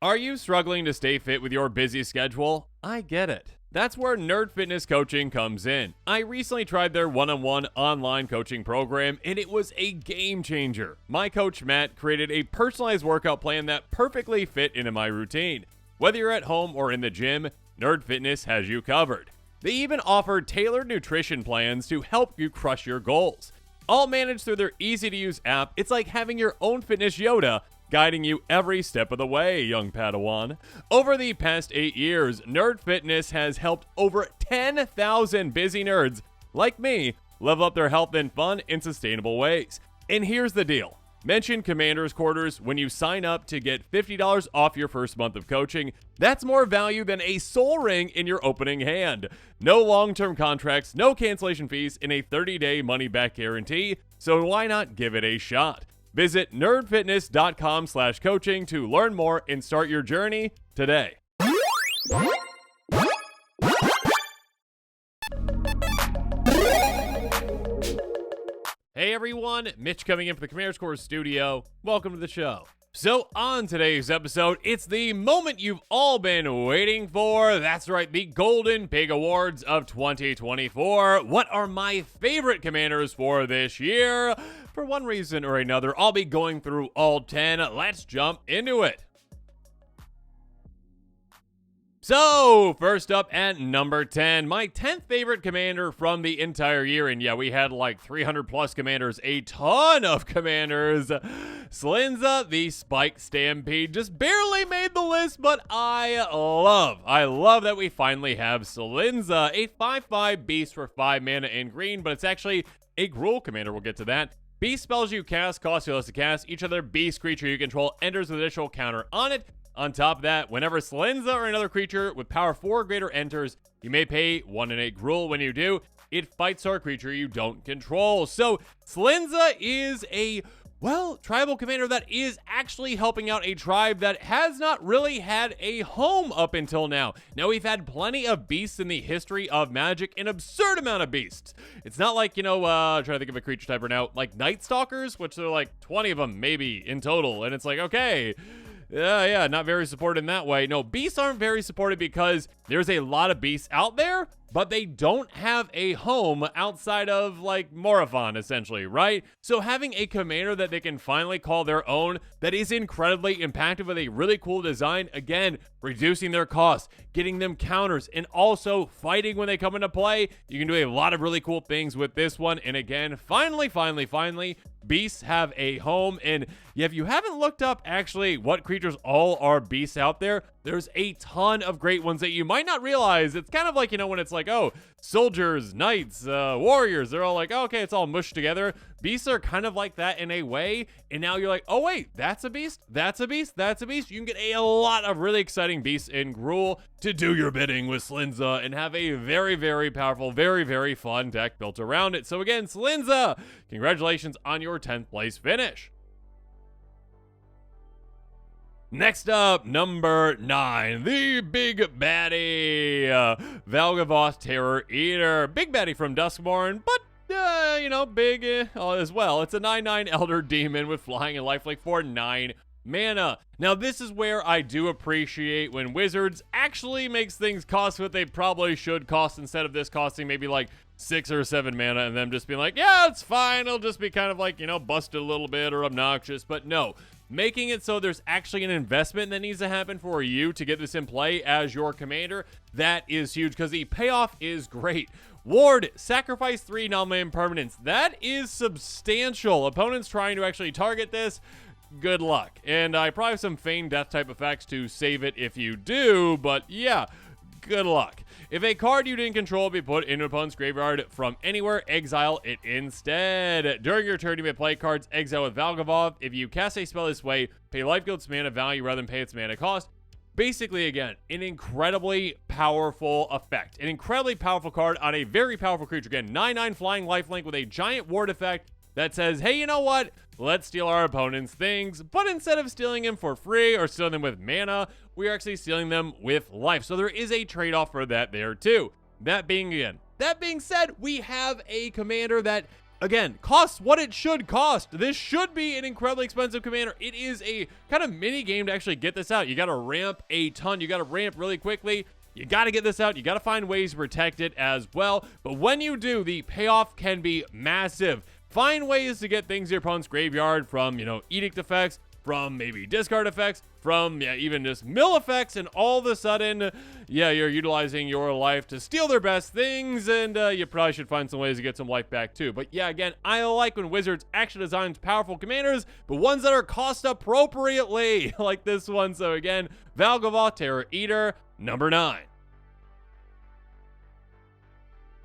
Are you struggling to stay fit with your busy schedule? I get it. That's where Nerd Fitness Coaching comes in. I recently tried their one-on-one online coaching program, and it was a game changer. My coach, Matt, created a personalized workout plan that perfectly fit into my routine. Whether you're at home or in the gym, Nerd Fitness has you covered. They even offer tailored nutrition plans to help you crush your goals. All managed through their easy-to-use app. It's like having your own fitness Yoda, guiding you every step of the way, young Padawan. Over the past 8 years, Nerd Fitness has helped over 10,000 busy nerds like me level up their health and fun in sustainable ways. And here's the deal. Mention Commander's Quarters when you sign up to get $50 off your first month of coaching. That's more value than a soul ring in your opening hand. No long-term contracts, no cancellation fees, and a 30-day money-back guarantee. So why not give it a shot? Visit nerdfitness.com/coaching to learn more and start your journey today. Hey everyone, Mitch coming in for the Commander's Quarters studio. Welcome to the show. So on today's episode, it's the moment you've all been waiting for. That's right, the Golden Pig Awards of 2024. What are my favorite commanders for this year? For one reason or another, I'll be going through all 10. Let's jump into it. So, first up at number 10, my 10th favorite commander from the entire year. And yeah, we had like 300 plus commanders, a ton of commanders. Sinda, the Spike Stampede, just barely made the list, but I love that we finally have Sinda, a 5/5 beast for 5 mana in green, but it's actually a Gruul commander. We'll get to that. Beast spells you cast cost you less to cast. Each other beast creature you control enters with additional counter on it. On top of that, whenever Sinda or another creature with power 4 or greater enters, you may pay 1 and 8 Gruul. When you do, it fights our creature you don't control. So Sinda is a, tribal commander that is actually helping out a tribe that has not really had a home up until now. Now, we've had plenty of beasts in the history of Magic, an absurd amount of beasts. It's not like, trying to think of a creature type right now, like Night Stalkers, which there are like 20 of them maybe in total. And it's like, okay, yeah, not very supported in that way. No, beasts aren't very supported because there's a lot of beasts out there, but they don't have a home outside of, like, Morophon, essentially, right? So having a commander that they can finally call their own that is incredibly impactful with a really cool design, again, reducing their costs, getting them counters, and also fighting when they come into play, you can do a lot of really cool things with this one. And again, finally, beasts have a home. And yeah, if you haven't looked up actually what creatures all are beasts out there, there's a ton of great ones that you might not realize. It's kind of like, when it's like, oh, soldiers, knights, warriors, they're all like, oh, okay, it's all mushed together. Beasts are kind of like that in a way. And now you're like, oh, wait, that's a beast, that's a beast, that's a beast. You can get a lot of really exciting beasts in Gruul to do your bidding with Sinda and have a very, very powerful, very, very fun deck built around it. So again, Sinda, congratulations on your 10th place finish. Next up, number 9, the Big Baddy, Valgavoth Terror Eater. Big Baddy from Duskborn, but big as well. It's a 9/9 Elder Demon with flying and lifelink for 9 mana. Now, this is where I do appreciate when Wizards actually makes things cost what they probably should cost, instead of this costing maybe like 6 or 7 mana and them just being like, yeah, it's fine. It'll just be kind of like, busted a little bit or obnoxious. But no, making it so there's actually an investment that needs to happen for you to get this in play as your commander, that is huge because the payoff is great. Ward, sacrifice 3 non-land permanents. That is substantial. Opponents trying to actually target this, good luck. And I probably have some feigned death type effects to save it if you do, but yeah, good luck. If a card you didn't control be put into an opponent's graveyard from anywhere, exile it instead. During your turn, you may play cards exile with Valgavoth. If you cast a spell this way, pay life gild's mana value rather than pay its mana cost. Basically, again, an incredibly powerful effect. An incredibly powerful card on a very powerful creature. Again, 9/9 flying lifelink with a giant ward effect that says, hey, you know what? Let's steal our opponent's things. But instead of stealing them for free or stealing them with mana, we are actually stealing them with life. So there is a trade-off for that there too. That being said, we have a commander that again, costs what it should cost. This should be an incredibly expensive commander. It is a kind of mini game to actually get this out. You got to ramp a ton. You got to ramp really quickly. You got to get this out. You got to find ways to protect it as well. But when you do, the payoff can be massive. Find ways to get things to your opponent's graveyard from, edict effects, from maybe discard effects, from even just mill effects, and all of a sudden, you're utilizing your life to steal their best things, and you probably should find some ways to get some life back too. But again, I like when Wizards actually designs powerful commanders, but ones that are cost appropriately, like this one. So again, Valgavoth, Terror Eater, number 9.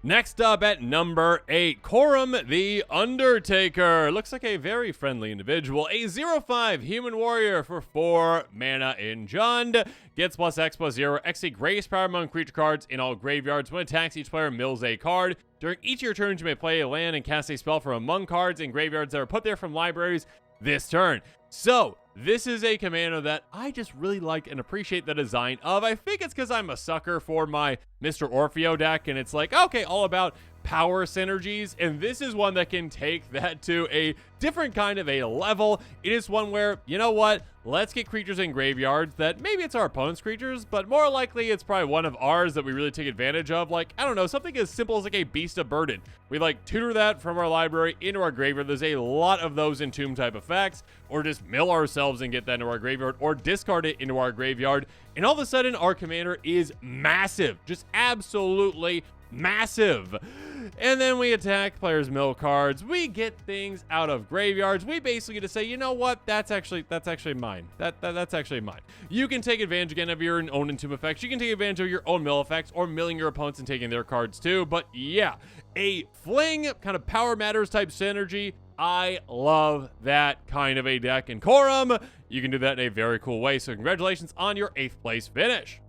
Next up at number 8, Korum the Undertaker. Looks like a very friendly individual. A 0/5 human warrior for 4 mana in Jund. Gets +X/+0. X a greatest power among creature cards in all graveyards. When attacks, each player mills a card. During each of your turns, you may play a land and cast a spell from among cards in graveyards that are put there from libraries this turn. So, this is a commander that I just really like and appreciate the design of. I think it's because I'm a sucker for my Mr. Orfeo deck, and it's like, okay, all about power synergies, and this is one that can take that to a different kind of a level. It is one where, you know what, let's get creatures in graveyards that maybe it's our opponent's creatures, but more likely it's probably one of ours that we really take advantage of. Like, I don't know, something as simple as like a Beast of Burden. We tutor that from our library into our graveyard. There's a lot of those Entomb type effects, or just mill ourselves and get that into our graveyard, or discard it into our graveyard, and all of a sudden our commander is massive, just absolutely massive. And then we attack players' mill cards. We get things out of graveyards. We basically get to say, you know what? That's actually mine. That's actually mine. You can take advantage again of your own Entomb effects. You can take advantage of your own mill effects, or milling your opponents and taking their cards too. But yeah, a fling kind of power matters type synergy. I love that kind of a deck in Korum. You can do that in a very cool way. So congratulations on your 8th place finish.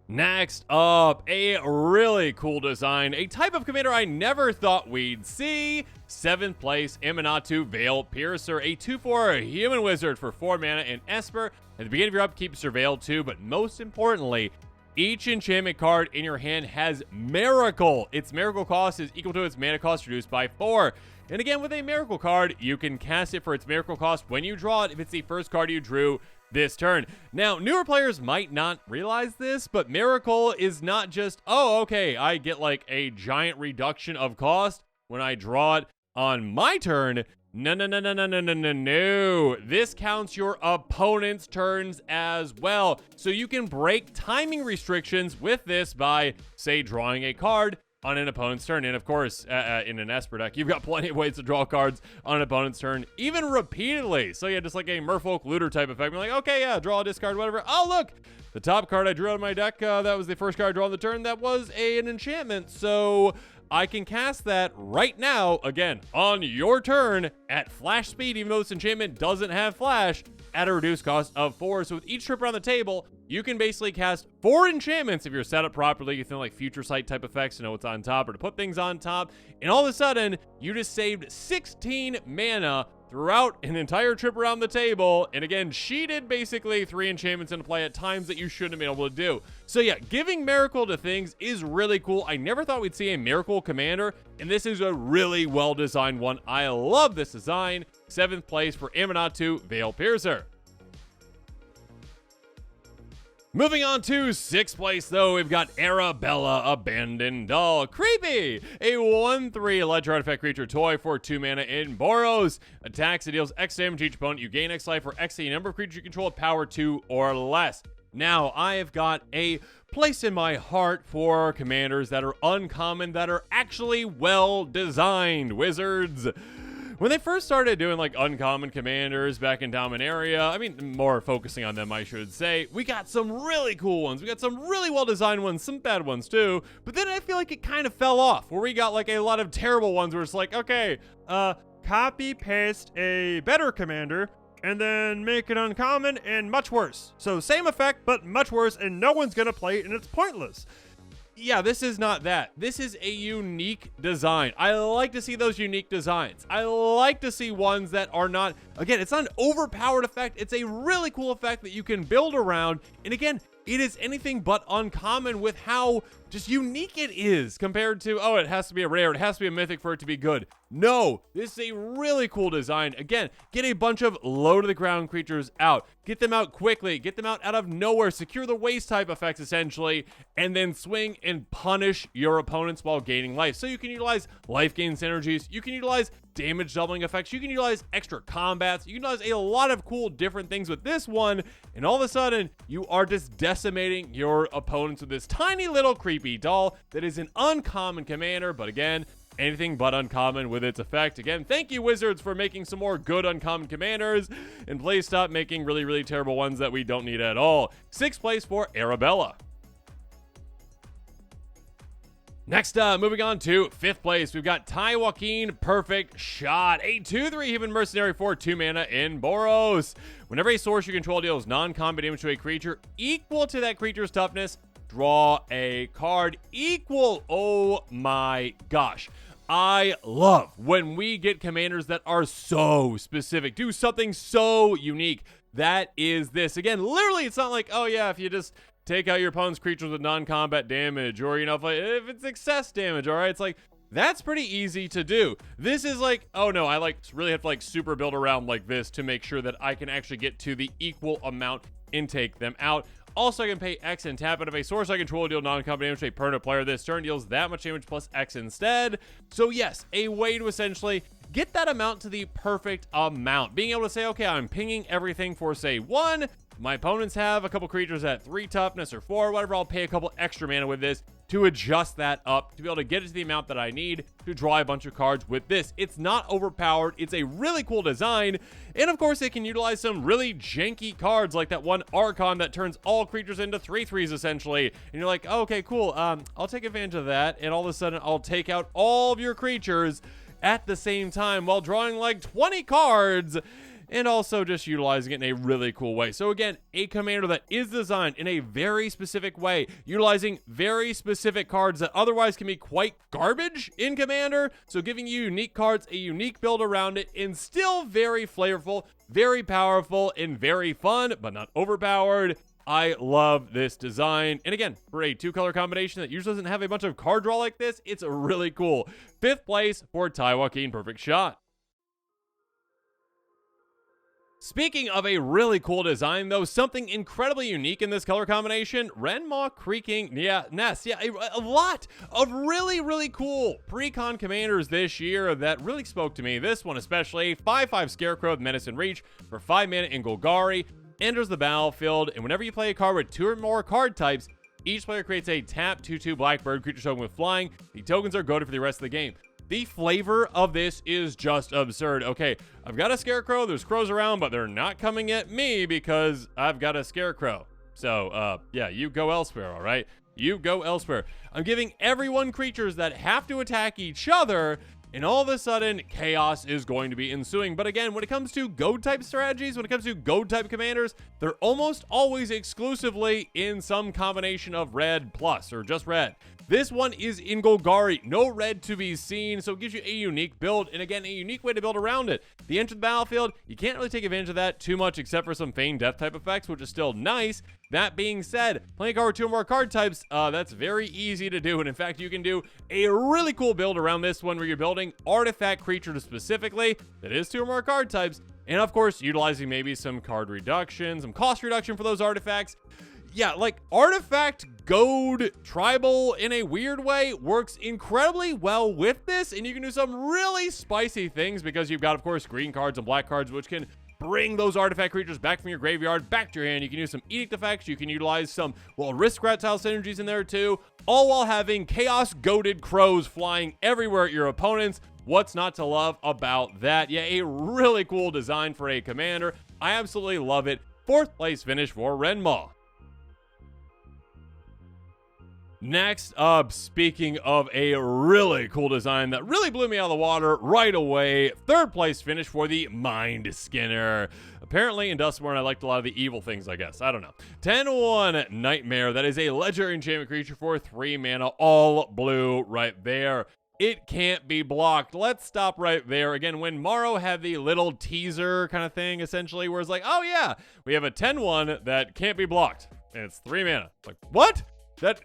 Next up, a really cool design, a type of commander I never thought we'd see. 7th place, Amatu Veil Piercer, a 2/4 human wizard for 4 mana in Esper. At the beginning of your upkeep, Surveil 2, but most importantly, each enchantment card in your hand has Miracle. Its Miracle cost is equal to its mana cost reduced by 4. And again, with a Miracle card, you can cast it for its Miracle cost when you draw it if it's the first card you drew this turn. Now, newer players might not realize this, but Miracle is not just, oh, okay, I get like a giant reduction of cost when I draw it on my turn. No. This counts your opponent's turns as well. So you can break timing restrictions with this by, say, drawing a card on an opponent's turn. And of course, in an Esper deck, you've got plenty of ways to draw cards on an opponent's turn, even repeatedly. So yeah, just like a Merfolk Looter type effect. We're like, okay, yeah, draw a discard, whatever. Oh, look, the top card I drew out of my deck, that was the first card I drew on the turn. That was an enchantment. So I can cast that right now, again, on your turn at flash speed, even though this enchantment doesn't have flash, at a reduced cost of 4. So with each trip around the table, you can basically cast 4 enchantments if you're set up properly. You think like Future Sight type effects to know what's on top or to put things on top. And all of a sudden, you just saved 16 mana throughout an entire trip around the table. And again, she did basically 3 enchantments into play at times that you shouldn't have been able to do. So yeah, giving Miracle to things is really cool. I never thought we'd see a Miracle commander, and this is a really well-designed one. I love this design. 7th place for Amatu Veil Piercer. Moving on to 6th place, though, we've got Arabella Abandoned Doll. Creepy! A 1/3 Electro Artifact creature toy for 2 mana in Boros. Attacks, it deals X damage to each opponent. You gain X life for X the number of creatures you control at power 2 or less. Now, I have got a place in my heart for commanders that are uncommon, that are actually well-designed. Wizards. When they first started doing like uncommon commanders back in Dominaria, I mean, more focusing on them, I should say, we got some really cool ones. We got some really well-designed ones, some bad ones too. But then I feel like it kind of fell off, where we got like a lot of terrible ones where it's like, okay, copy paste a better commander and then make it uncommon and much worse. So same effect, but much worse, and no one's gonna play it, and it's pointless. Yeah, this is not that. This is a unique design. I like to see those unique designs. I like to see ones that are not, again, it's not an overpowered effect. It's a really cool effect that you can build around. And again, it is anything but uncommon with how just unique it is compared to, oh, it has to be a rare, it has to be a mythic for it to be good. No, this is a really cool design. Again, get a bunch of low to the ground creatures out. Get them out quickly, get them out of nowhere, secure the waste type effects essentially, and then swing and punish your opponents while gaining life. So you can utilize life gain synergies, you can utilize damage doubling effects, you can utilize extra combats, you can utilize a lot of cool different things with this one, and all of a sudden, you are just decimating your opponents with this tiny little creepy doll that is an uncommon commander, but again, anything but uncommon with its effect. Again, thank you, Wizards, for making some more good uncommon commanders, and please stop making really, really terrible ones that we don't need at all. 6th place for Arabella. Next up, moving on to 5th place, we've got Taiwen Perfect Shot, a 2/3 human mercenary for 2 mana in Boros. Whenever a source you control deals non-combat damage to a creature equal to that creature's toughness, draw a card equal. Oh my gosh. I love when we get commanders that are so specific, do something so unique. That is this. Again, literally, it's not like, oh yeah, if you just take out your opponent's creatures with non-combat damage, or, you know, if it's excess damage, all right? It's like, that's pretty easy to do. This is like, oh no, I like really have to like super build around like this to make sure that I can actually get to the equal amount and take them out. Also, I can pay X and tap it. If a source I control deal non-combat damage to a permanent player this turn, deals that much damage plus X instead. So yes, a way to essentially get that amount to the perfect amount. Being able to say, okay, I'm pinging everything for, say, 1. My opponents have a couple creatures at 3 toughness or 4, whatever. I'll pay a couple extra mana with this to adjust that up to be able to get it to the amount that I need to draw a bunch of cards with this. It's not overpowered. It's a really cool design. And of course, it can utilize some really janky cards like that one Archon that turns all creatures into 3/3s essentially. And you're like, oh, okay, cool. I'll take advantage of that. And all of a sudden, I'll take out all of your creatures at the same time while drawing like 20 cards. And also just utilizing it in a really cool way. So again, a commander that is designed in a very specific way, utilizing very specific cards that otherwise can be quite garbage in Commander. So giving you unique cards, a unique build around it, and still very flavorful, very powerful, and very fun, but not overpowered. I love this design. And again, for a 2-color combination that usually doesn't have a bunch of card draw like this, it's really cool. 5th place for Taiwen Perfect Shot. Speaking of a really cool design, though, something incredibly unique in this color combination, Renmaw Creaking Nest. Yeah, a lot of really, really cool pre-con commanders this year that really spoke to me. This one especially, 5/5 Scarecrow with Menace and Reach for 5 mana in Golgari, enters the battlefield, and whenever you play a card with 2 or more card types, each player creates a tap 2/2 Blackbird creature token with flying. The tokens are goaded for the rest of the game. The flavor of this is just absurd. Okay, I've got a Scarecrow, there's crows around, but they're not coming at me because I've got a Scarecrow. So, yeah, you go elsewhere, all right? You go elsewhere. I'm giving everyone creatures that have to attack each other, and all of a sudden, chaos is going to be ensuing. But again, when it comes to goad-type strategies, when it comes to goad-type commanders, they're almost always exclusively in some combination of red plus, or just red. This one is in Golgari, no red to be seen, so it gives you a unique build, and again, a unique way to build around it. The enter the battlefield, you can't really take advantage of that too much except for some Feigned Death type effects, which is still nice. That being said, playing a card with 2 or more card types, that's very easy to do, and in fact, you can do a really cool build around this one where you're building artifact creatures specifically that is 2 or more card types, and of course, utilizing maybe some card reduction, some cost reduction for those artifacts. Yeah, like Artifact Goad Tribal in a weird way works incredibly well with this, and you can do some really spicy things because you've got, of course, green cards and black cards, which can bring those artifact creatures back from your graveyard, back to your hand. You can use some Edict effects. You can utilize some, well, Aristocrat style synergies in there too, all while having Chaos Goaded Crows flying everywhere at your opponents. What's not to love about that? Yeah, a really cool design for a commander. I absolutely love it. 4th place finish for Renmaw. Next up, speaking of a really cool design that really blew me out of the water right away, 3rd place finish for the Mind Skinner. Apparently in Dustborn, I liked a lot of the evil things, I guess. I don't know. 10/1 Nightmare. That is a legendary enchantment creature for 3 mana, all blue right there. It can't be blocked. Let's stop right there. Again, when Morrow had the little teaser kind of thing, essentially, where it's like, oh yeah, we have a 10/1 that can't be blocked. and it's 3 mana. Like, what?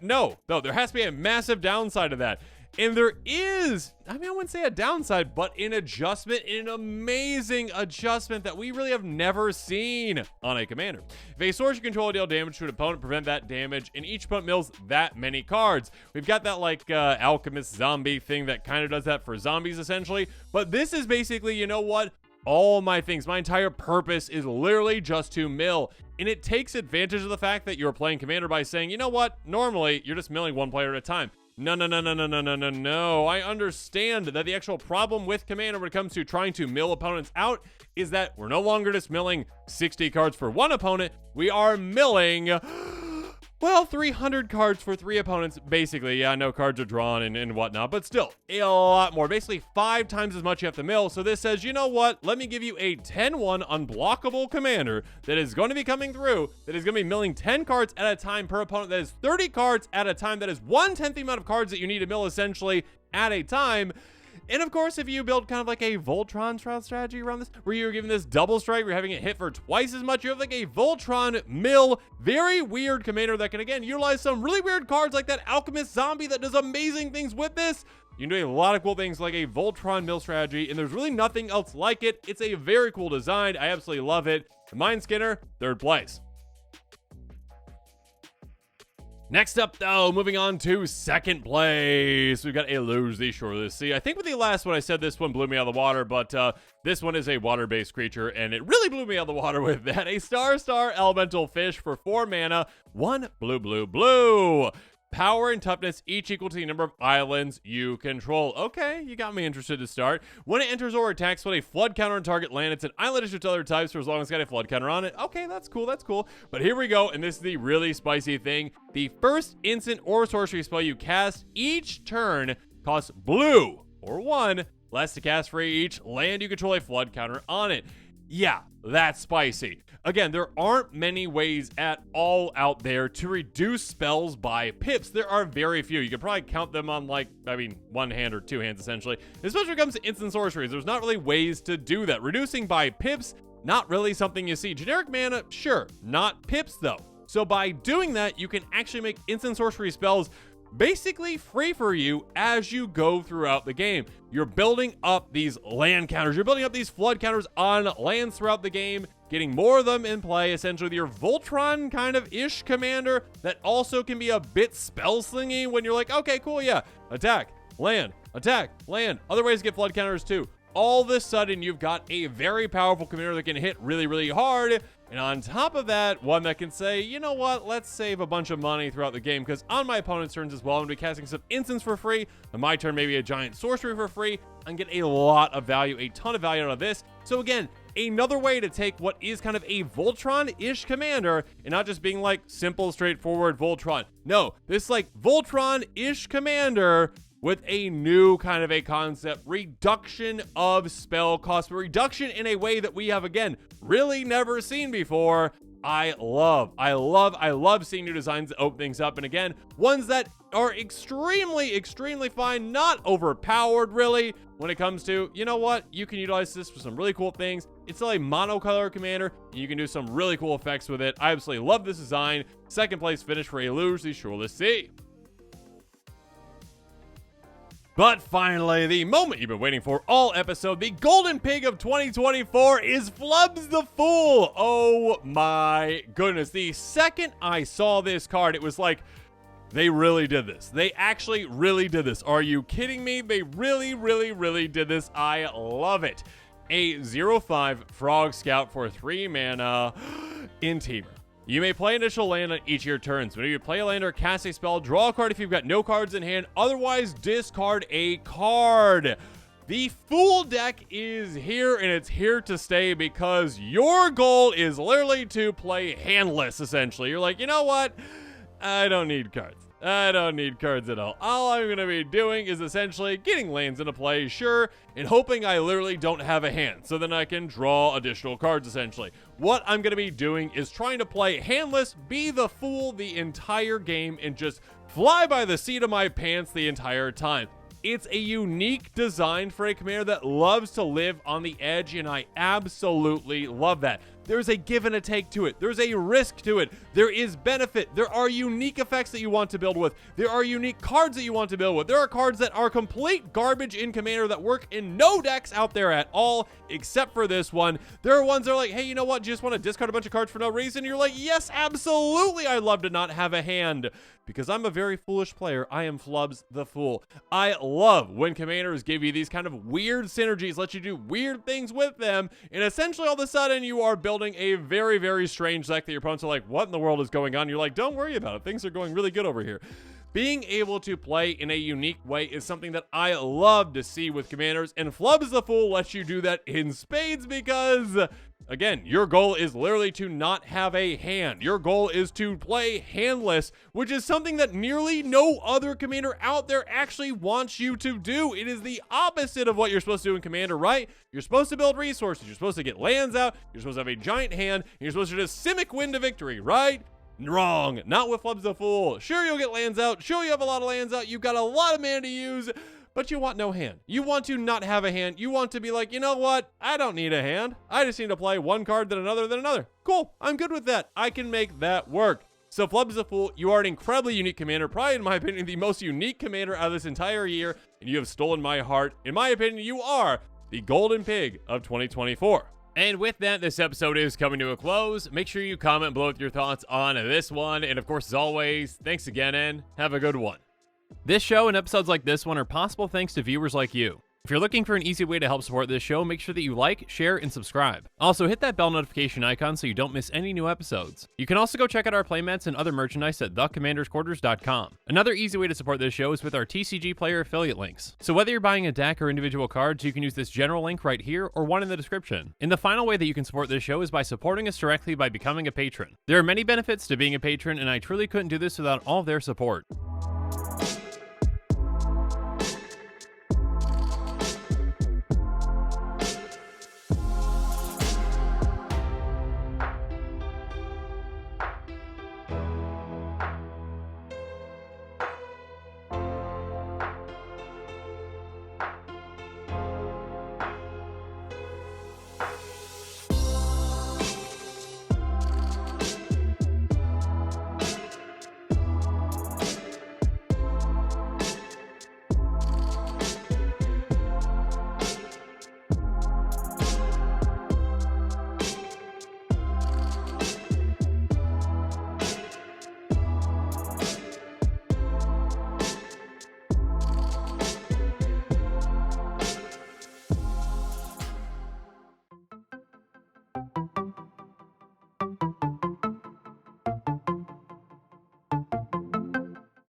No, there has to be a massive downside to that. And there is, I wouldn't say a downside, but an adjustment, an amazing adjustment that we really have never seen on a commander. If a source you control deal damage to an opponent, prevent that damage, and each opponent mills that many cards. We've got that like alchemist zombie thing that kind of does that for zombies essentially, but this is basically, you know what? All my things, my entire purpose is literally just to mill. And it takes advantage of the fact that you're playing commander by saying, you know what? Normally, you're just milling one player at a time. No. I understand that the actual problem with commander when it comes to trying to mill opponents out is that we're no longer just milling 60 cards for one opponent. We are milling, well, 300 cards for 3 opponents, basically. Yeah, no cards are drawn and whatnot, but still, a lot more. Basically, 5 times as much you have to mill. So this says, you know what? Let me give you a 10-1 unblockable commander that is going to be coming through, that is going to be milling 10 cards at a time per opponent. That is 30 cards at a time. That is 1/10 the amount of cards that you need to mill, essentially, at a time. And of course, if you build kind of like a Voltron strategy around this, where you're giving this double strike, you're having it hit for twice as much, you have like a Voltron mill, very weird commander that can again utilize some really weird cards like that Alchemist Zombie that does amazing things with this. You can do a lot of cool things like a Voltron mill strategy, and there's really nothing else like it. It's a very cool design. I absolutely love it. Mind Skinner, 3rd place. Next up, though, moving on to 2nd place, we've got a Lose the Shortless. See, I think with the last one I said this one blew me out of the water, but this one is a water-based creature, and it really blew me out of the water with that. A Star Elemental Fish for 4 mana, 1 blue. Power and toughness each equal to the number of islands you control. Okay, you got me interested to start. When it enters or attacks with a flood counter on target land, it's an island issue to other types for as long as it's got a flood counter on it. Okay, that's cool. But here we go, and this is the really spicy thing. The first instant or sorcery spell you cast each turn costs blue, or 1, less to cast for each land you control a flood counter on it. Yeah, that's spicy. Again, there aren't many ways at all out there to reduce spells by pips. There are very few. You could probably count them on one hand or 2 hands essentially. Especially when it comes to instant sorceries, there's not really ways to do that. Reducing by pips, not really something you see. Generic mana, sure, not pips though. So by doing that, you can actually make instant sorcery spells basically free for you as you go throughout the game. You're building up these land counters. You're building up these flood counters on lands throughout the game, getting more of them in play, essentially with your Voltron kind of ish commander that also can be a bit spell slingy when you're like, okay, cool, yeah, attack, land, other ways to get flood counters too. All of a sudden, you've got a very powerful commander that can hit really, really hard. And on top of that, one that can say, you know what, let's save a bunch of money throughout the game, because on my opponent's turns as well, I'm going to be casting some instants for free. On my turn, maybe a giant sorcery for free. And get a lot of value, a ton of value out of this. So again, another way to take what is kind of a Voltron-ish commander and not just being like simple, straightforward Voltron. No, this like Voltron-ish commander with a new kind of a concept, reduction of spell cost, but reduction in a way that we have, again, really never seen before. I love seeing new designs that open things up, and again, ones that are extremely fine, not overpowered really, when it comes to, you know what, you can utilize this for some really cool things. It's still a monocolor commander, and you can do some really cool effects with it. I absolutely love this design. 2nd place finish for a Lose the Shortless Sea. But finally, the moment you've been waiting for all episode, the golden pig of 2024 is Flubs the Fool. Oh my goodness. The second I saw this card, it was like, they really did this. They actually really did this. Are you kidding me? They really did this. I love it. A 0/5 Frog Scout for 3 mana in Teamer. You may play an additional land on each of your turns. Whenever you play a land or cast a spell, draw a card if you've got no cards in hand. Otherwise, discard a card. The Fool deck is here, and it's here to stay because your goal is literally to play handless, essentially. You're like, you know what? I don't need cards. I don't need cards at all. All I'm going to be doing is essentially getting lands into play, sure, and hoping I literally don't have a hand, so then I can draw additional cards, essentially. What I'm going to be doing is trying to play handless, be the fool the entire game, and just fly by the seat of my pants the entire time. It's a unique design for a commander that loves to live on the edge, and I absolutely love that. There's a give and a take to it. There's a risk to it. There is benefit. There are unique effects that you want to build with. There are unique cards that you want to build with. There are cards that are complete garbage in Commander that work in no decks out there at all, except for this one. There are ones that are like, hey, you know what? You just want to discard a bunch of cards for no reason? You're like, yes, absolutely. I'd love to not have a hand. Because I'm a very foolish player, I am Flubs the Fool. I love when commanders give you these kind of weird synergies, let you do weird things with them, and essentially all of a sudden you are building a very, very strange deck that your opponents are like, what in the world is going on? You're like, don't worry about it. Things are going really good over here. Being able to play in a unique way is something that I love to see with commanders, and Flubs the Fool lets you do that in spades because, again, your goal is literally to not have a hand. Your goal is to play handless, which is something that nearly no other commander out there actually wants you to do. It is the opposite of what you're supposed to do in Commander, right? You're supposed to build resources. You're supposed to get lands out. You're supposed to have a giant hand. And you're supposed to just Simic win to victory, right? Wrong. Not with Flubs the Fool. Sure, you'll get lands out. Sure, you have a lot of lands out. You've got a lot of mana to use, but you want no hand. You want to not have a hand. You want to be like, you know what? I don't need a hand. I just need to play one card, then another, then another. Cool. I'm good with that. I can make that work. So Flubs the Fool, you are an incredibly unique commander. Probably, in my opinion, the most unique commander out of this entire year, and you have stolen my heart. In my opinion, you are the golden pig of 2024. And with that, this episode is coming to a close. Make sure you comment below with your thoughts on this one. And of course, as always, thanks again and have a good one. This show and episodes like this one are possible thanks to viewers like you. If you're looking for an easy way to help support this show, make sure that you like, share, and subscribe. Also, hit that bell notification icon so you don't miss any new episodes. You can also go check out our playmats and other merchandise at thecommandersquarters.com. Another easy way to support this show is with our TCG player affiliate links. So whether you're buying a deck or individual cards, you can use this general link right here or one in the description. And the final way that you can support this show is by supporting us directly by becoming a patron. There are many benefits to being a patron, and I truly couldn't do this without all of their support.